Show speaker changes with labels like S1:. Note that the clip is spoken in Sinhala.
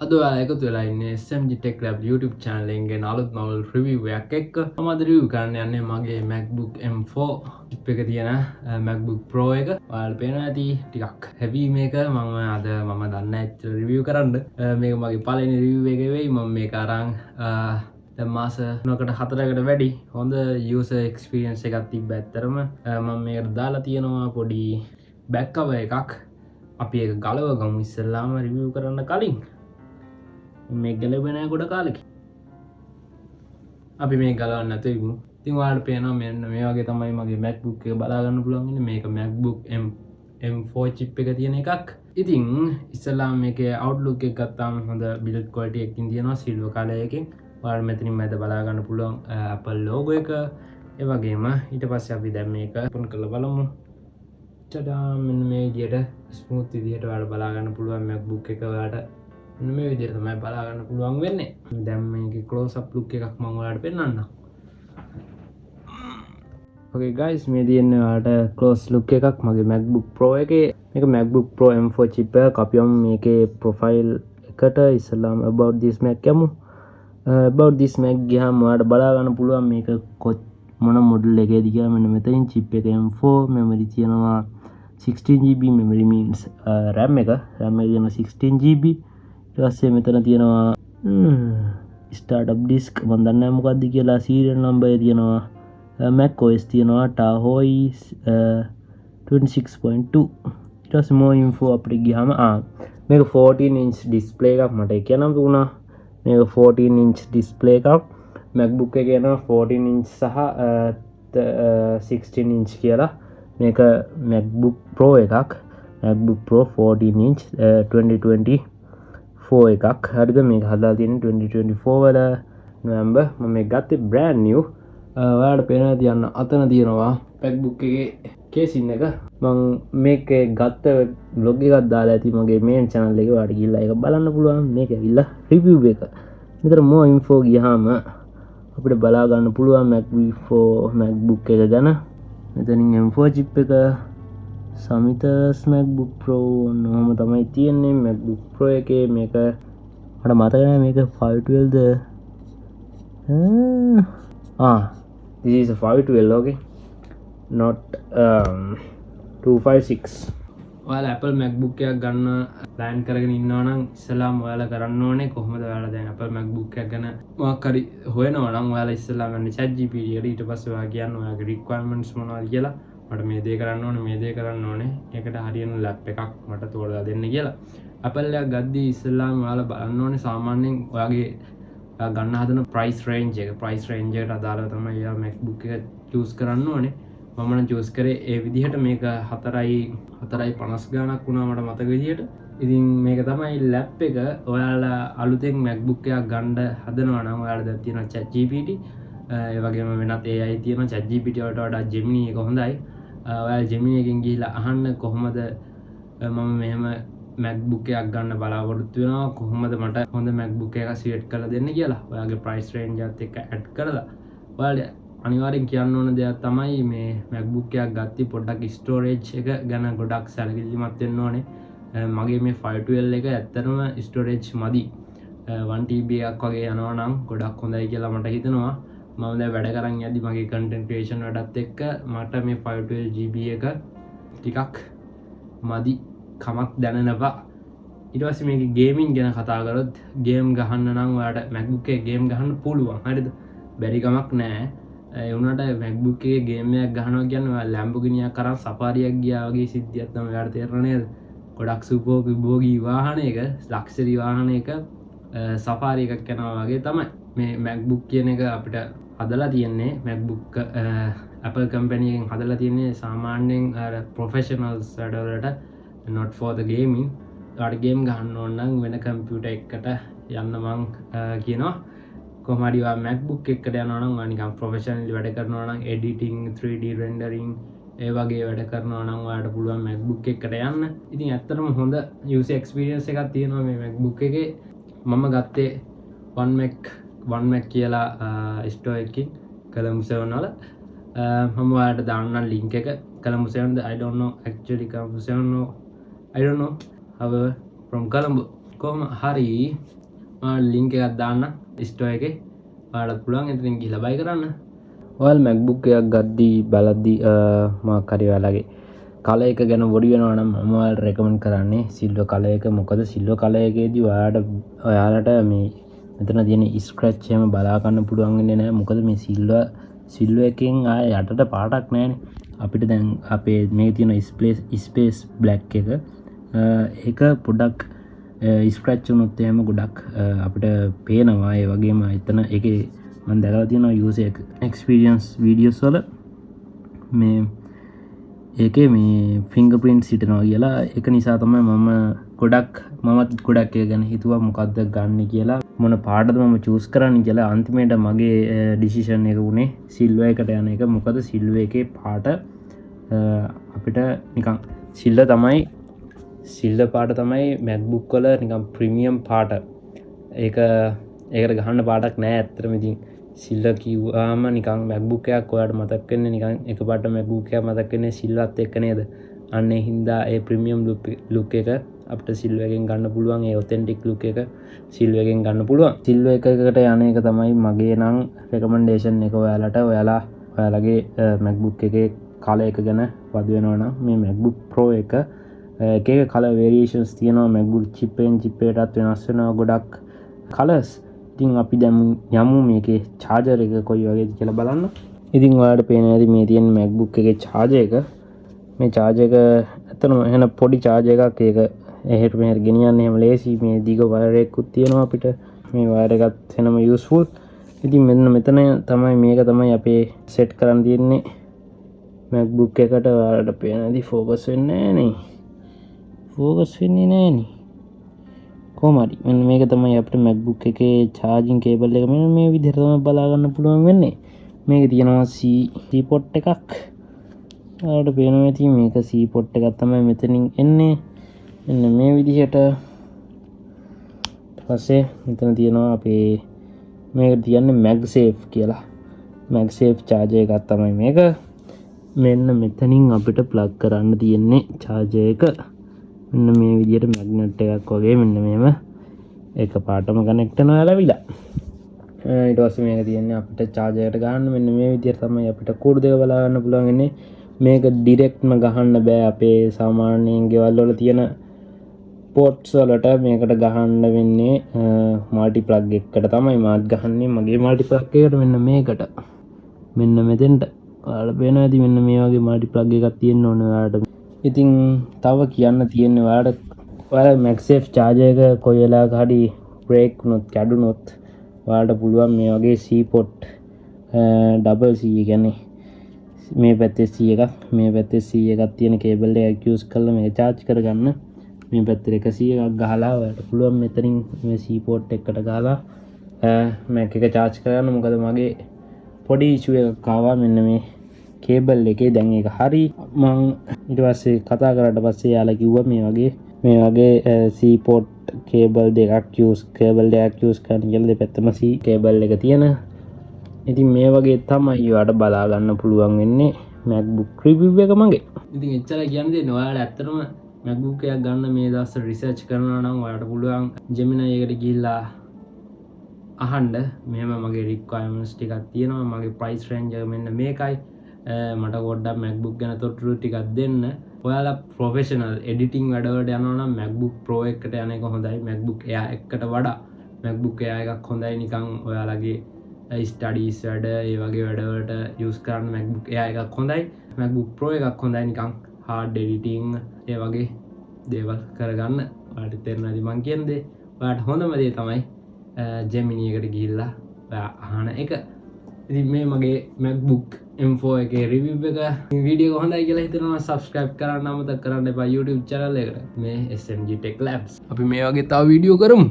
S1: අද ඔයාලා එකතු වෙලා ඉන්නේ SMG Tech Lab YouTube channel එකෙන් ගෙන අලුත් මවල් review එකක් එක්ක. මම අද review කරන්න යන්නේ මගේ MacBook M4 chip එක තියෙන MacBook Pro එක. ඔයාලා පේනවා ඇති ටිකක් heavy මේක. මම දන්නේ ඇත්තට review කරන්න. මේක මගේ පළවෙනි review එක වෙයි. මම මේක අරන් දැන් මාස 3කට 4කට වැඩි හොඳ user experience එකක් තිබ්බ ඇත්තරම. මම මේකට දාලා තියෙනවා පොඩි back cover එකක්. අපි ඒක ගලව ගමු ඉස්සෙල්ලාම review කරන්න කලින්. මේ ගැලවෙන ගොඩ කාලෙකින් අපි මේ ගලවන්න නැතුව ඉමු. ඉතින් ඔයාලට පේනවා මෙන්න මේ වගේ තමයි මගේ MacBook එක බලා ගන්න පුළුවන් ඉන්නේ. මේක MacBook M4 chip එක තියෙන එකක්. ඉතින් ඉස්සෙල්ලාම මේකේ outlook එක ගත්තාම හොඳ build quality එකකින් තියෙනවා silver color එකකින්. ඔයාලට මෙතනින් මැද බලා ගන්න පුළුවන් Apple logo එක. ඒ වගේම ඊට පස්සේ අපි දැන් මේක open කරලා බලමු. ටඩා මෙන්න මේ විදියට smooth විදියට ඔයාලට බලා ගන්න පුළුවන් MacBook එක ඔයාලට මේ විදිහට තමයි බලා ගන්න පුළුවන් වෙන්නේ. දැන් මේකේ close up look එකක් මම ඔයාලට පෙන්නන්නම්. Okay guys, මේ තියෙන්නේ ඔයාලට close look එකක් මගේ MacBook Pro එකේ. මේක MacBook Pro M4 chip එක. අපි යමු මේකේ profile එකට. ඉස්සෙල්ලාම about this Mac යමු. About this Mac ගියාම ඔයාලට බලා ගන්න පුළුවන් මේක මොන model එකේද කියලා. මෙන්න මෙතනින් chip එක M4 memory තියෙනවා 16GB memory means RAM එක. RAM එක තියෙනවා 16GB. ඊට පස්සේ මෙතන තියෙනවා startup disk මම දන්නේ නැහැ මොකක්ද කියලා. serial number තියෙනවා. Mac OS තියෙනවා Tahoe 26.2. ඊට පස්සේ more info අපිට ගියාම මේක 14 inch display එකක්. මට ඒක කියන්න දුණා. මේක 14 inch display එකක්. MacBook එකේ යනවා 14 inch සහ 16 inch කියලා. මේක MacBook Pro එකක්. MacBook Pro 14 inch 2020 එකක්. හරිද? මේක හදලා තියෙන්නේ 2024 වල නොවැම්බර්. මම මේක ගත්තේ brand new. ඔයාලට පේනවා තියන්න අතන තියෙනවා MacBook එකේ කේසින් එක. මම මේක ගත්ත vlog එකක් දාලා ඇති මගේ main channel එකේ. ඔයාලට ගිහලා ඒක බලන්න පුළුවන්. මේක ඇවිල්ලා review එක. මෙතන more info ගියාම අපිට බලා ගන්න පුළුවන් MacBook එක ගැන. මෙතනින් M4 chip එක සමිතස් MacBook Pro නොම තමයි තියෙන්නේ. MacBook Pro එකේ මේක මට මතක නෑ මේක 512ද this is a 512 okay, not 256. ඔයාලා Apple MacBook එකක් ගන්න plan කරගෙන ඉන්නවා නම් ඉස්සෙල්ලාම ඔයාලා කරන්න ඕනේ කොහොමද ඔයාලා දැන් Apple MacBook එකක් ගැන මොකක් හරි හොයනවා නම් ඔයාලා ඉස්සෙල්ලාම යන්න ChatGPT එකට. ඊට පස්සේ ඔයා කියන්න ඔයාගේ requirements මොනවද කියලා. මට මේ දේ කරන්න ඕනේ මේ දේ කරන්න ඕනේ. ඒකට හරියන ලැප් එකක් මට තෝරලා දෙන්න කියලා. Apple එකක් ගද්දී ඉස්සෙල්ලාම ඔයාලා බලන්න ඕනේ සාමාන්‍යයෙන් ඔයාගේ ගන්න හදන price range එකට අදාළව තමයි ඔයා MacBook එක choose කරන්න ඕනේ. මම නම් choose කරේ ඒ විදිහට. මේක 4.50 ගාණක් වුණා මට මතක විදිහට. ඉතින් මේක තමයි ලැප් එක. ඔයාලා අලුතෙන් MacBook එකක් ගන්න හදනවා නම් ඔයාලා දැන් තියෙනවා ChatGPT. ඒ වගේම වෙනත් AI තියෙනවා. ChatGPT වලට වඩා Gemini එක හොඳයි. ඔයාලා Gemini එකෙන් ගිහිල්ලා අහන්න කොහොමද මම මෙහෙම MacBook එකක් ගන්න බලාපොරොත්තු වෙනවා, කොහොමද මට හොඳ MacBook එකක් select කරලා දෙන්න කියලා. ඔයාගේ price range එකත් එක්ක add කරලා ඔයාලා අනිවාර්යෙන් කියන්න ඕන දෙයක් තමයි මේ MacBook එකක් ගත්තී පොඩ්ඩක් storage එක ගැන ගොඩක් සැලකිලිමත් වෙන්න ඕනේ. මගේ මේ 512 එක ඇත්තටම storage මදි. 1TB එකක් වගේ යනවා නම් ගොඩක් හොඳයි කියලා මට හිතෙනවා. මම දැන් වැඩ කරන් යද්දි මගේ content creation වැඩත් එක්ක මට මේ 512GB එක ටිකක් මදි කමක් දැනෙනවා. ඊට පස්සේ මේකේ ගේමින් ගැන කතා කරොත් ගේම් ගහන්න නම් ඔයාලට MacBook එකේ ගේම් ගහන්න පුළුවන්. හරිද? බැරි කමක් නැහැ. ඒ වුණාට MacBook එකේ ගේම් එකක් ගහනවා කියන්නේ ඔයා Lamborghini එකක් අරන් සෆාරි එකක් ගියා වගේ සිද්ධියක් තමයි ඔයාලට තේරෙන්නේ නේද? ගොඩක් සුපෝගී වාහනයක, ලක්ෂරි වාහනයක සෆාරි එකක් යනවා වගේ තමයි. මේ MacBook කියන එක අපිට හදලා තියෙන්නේ MacBook Apple company එකෙන් හදලා තියෙන්නේ සාමාන්‍යයෙන් අර professionals වලට, not for the gaming. ඔයාලට game ගහන්න ඕන නම් වෙන computer එකකට යන්න මං කියනවා. කොහොම හරි ඔයා MacBook එකකට යනවා නම් ඔයා නිකන් professionally වැඩ කරනවා නම් editing 3D rendering ඒ වගේ වැඩ කරනවා නම් ඔයාලට පුළුවන් MacBook එකකට යන්න. ඉතින් ඇත්තටම හොඳ user experience එකක් තියෙනවා මේ MacBook එකේ. මම ගත්තේ one Mac කියලා store එකකින් Colombo 7 වල. මම ඔයාලට දාන්නම් link එක. Colombo 7 I don't know actually Colombo 7 no I don't know however from Colombo කොහොම හරි ලින්ක් එකක් දාන්න ස්ටෝර් එකේ. ඔයාලට පුළුවන් එතනින් ගිහලා buy කරන්න. ඔයාලා MacBook එකක් ගද්දී බලද්දී මොකක් හරි ඔයාලගේ කලර් එක ගැන වොරි වෙනවා නම් මම ඔයාලට රෙකමන්ඩ් කරන්නේ සිල්වර් කලර් එක. මොකද සිල්වර් කලර් එකේදී ඔයාලට මේ මෙතන තියෙන ස්ක්‍රැච් එහෙම බලා ගන්න පුළුවන් වෙන්නේ නැහැ. මොකද මේ සිල්වර් එකෙන් ආය යටට පාටක් නැහැනේ. අපිට දැන් අපේ මේ තියෙන ස්පේස් බ්ලැක් එක ඒක පොඩක් ස්ක්‍රැච් වුණොත් එහෙම ගොඩක් අපිට පේනවා. ඒ වගේම එතන ඒකේ මම දැකලා තියෙනවා යූසර් එක්ස්පීරියන්ස් වීඩියෝස් වල මේ ඒකේ මේ ෆින්ගර්ප්‍රින්ට් සිටිනවා කියලා. ඒක නිසා තමයි මමත් ගොඩක් ඒ ගැන හිතුවා මොකද්ද ගන්න කියලා, මොන පාටද මම චූස් කරන්න කියලා. අන්තිමේට මගේ ඩිසිෂන් එක වුණේ සිල්වර් එකට යන එක. මොකද සිල්වර් එකේ පාට අපිට නිකන් සිල්වර් පාට තමයි MacBook වල නිකන් ප්‍රීමියම් පාට. ඒකට ගහන්න පාටක් නැහැ ඇත්තටම. ඉතින් සිල්වර් කිව්වාම නිකන් MacBook එකක් ඔයාලට මතක් වෙන්නේ නිකන් එකපාරට MacBook එකක් මතක් වෙන්නේ සිල්වර්ත් එක්ක නේද? අන්න ඒ හින්දා ඒ ප්‍රීමියම් ලුක් එක අපිට සිල්වර් එකෙන් ගන්න පුළුවන්. ඒ ඔතෙන්ටික් ලුක් එක සිල්වර් එකෙන් ගන්න පුළුවන්. සිල්වර් එකකට යන එක තමයි මගේ නම් රෙකමෙන්ඩේෂන් එක ඔයාලට. ඔයාලගේ MacBook එකේ කලර් එක ගැන වද වෙනවා නම් මේ MacBook Pro එක එකේ කලර් වේරියේෂන්ස් තියෙනවා. MacBook chip එකටත් වෙනස් වෙනවා ගොඩක් කලර්ස්. ඉතින් අපි දැන් යමු මේකේ charger එක කොයි වගේද කියලා බලන්න. ඉතින් ඔයාලට පේනවා ඇති මේ තියෙන MacBook එකේ charger එක. මේ charger එක ඇත්තටම එහෙන පොඩි charger එකක්. ඒක එහෙට මෙහෙට ගෙනියන්න එහෙම ලේසි. මේ දිග wire එකකුත් තියෙනවා අපිට. මේ wire එකත් වෙනම useful. ඉතින් මෙතන තමයි මේක තමයි අපේ set කරන්න තියෙන්නේ MacBook එකට. ඔයාලට පේනවා ඇති focus වෙන්නේ නැහැ නේ. focus වෙන්නේ නැහැ නේ. කොහොම හරි මෙන්න මේක තමයි අපිට MacBook එකේ charging cable එක මෙන්න මේ විදිහට තමයි බලා ගන්න පුළුවන් වෙන්නේ. මේකේ තියෙනවා C port එකක්. ඔයාලට පේනවා ඇති මේක C port එකක් තමයි මෙතනින් එන්නේ. මෙන්න මේ විදිහට. ඊපස්සේ මෙතන තියෙනවා අපේ මේක තියන්නේ MagSafe කියලා. MagSafe charger එකක් තමයි මේක. මෙන්න මෙතනින් අපිට plug කරන්න තියෙන්නේ charger එක. මෙන්න මේ විදිහට මැග්නට් එකක් වගේ මෙන්න මෙහෙම එක පාටම කනෙක්ට් වෙනවා ලැබිලා. ඊට පස්සේ මේක තියෙන්නේ අපිට charger එකට ගන්න. මෙන්න මේ විදිහට තමයි අපිට කෝඩ් දෙක බලා ගන්න පුළුවන් ඉන්නේ. මේක ඩිරෙක්ට්ම ගහන්න බෑ. අපේ සාමාන්‍යයෙන් ගෙවල් වල තියෙන පෝට්ස් වලට මේකට ගහන්න වෙන්නේ මල්ටි ප්ලග් එකකට තමයි මාත් ගහන්නේ. මගේ මල්ටි ප්ලග් එකට මෙන්න මේකට. මෙන්න මෙතෙන්ට. ඔයාලට පේනවා ඇති මෙන්න මේ වගේ මල්ටි ප්ලග් එකක් තියෙන්න ඕනේ ඔයාලට. ඉතින් තව කියන්න තියෙන්නේ ඔයාලා MagSafe charger එක කොයි වෙලාවක හරි break වුණොත් කැඩුනොත් ඔයාලට පුළුවන් මේ වගේ C port double C කියන්නේ මේ පැත්තේ C එකක් මේ පැත්තේ C එකක් තියෙන cable එකක් use කරලා මේක charge කරගන්න. මේ පැත්තේ එක C එකක් ගහලා ඔයාලට පුළුවන් මෙතනින් මේ C port එකකට ගහලා Mac එක charge කරගන්න. මොකද මගේ පොඩි issue එකක් ආවා මෙන්න මේ කේබල් එකේ. දැන් ඒක හරි. මම ඊට පස්සේ කතා කරාට පස්සේ යාලා කිව්වා මේ වගේ C port කේබල් දෙකක් use කරන්න කියලා. දෙපැත්තම C කේබල් එක තියෙන. ඉතින් මේ වගේ තමයි ඔයාලට බලා ගන්න පුළුවන් වෙන්නේ MacBook review එක මගේ. ඉතින් එච්චරයි කියන්න දෙන්නේ. ඔයාලා ඇත්තටම MacBook එකක් ගන්න මේ දවස්වල රිසර්ච් කරනවා නම් ඔයාලට පුළුවන් Gemini එකට ගිහිල්ලා අහන්න. මෙහෙම මගේ requirements ටිකක් තියෙනවා. මගේ price range එක මෙන්න මේකයි. මට පොඩ්ඩක් MacBook ගැන තොරතුරු ටිකක් දෙන්න. ඔයාලා ප්‍රොෆෙෂනල් එඩිටිං වැඩවලට යනවා නම් MacBook Pro එකට යන එක හොඳයි. MacBook Air එකට වඩා MacBook Air එකක් හොඳයි. නිකන් ඔයාලගේ ස්ටඩීස් වැඩ ඒ වගේ වැඩවලට use කරන්න MacBook Air එකක් හොඳයි. MacBook Pro එකක් හොඳයි නිකන් hard editing ඒ වගේ දේවල් කරගන්න. ඔයාලට තේරෙනවා ඇති මං කියන දේ. ඔයාලට හොඳම දේ තමයි Gemini එකට ගිහිල්ලා ඔයා අහන එක. ඉතින් මේ මගේ MacBook M4 එකේ review එක වීඩියෝ එක හොඳයි කියලා හිතනවා. subscribe කරන්න අමතක කරන්න එපා YouTube channel එකට. මේ SMG Tech Labs. අපි මේ වගේ තව වීඩියෝ කරමු.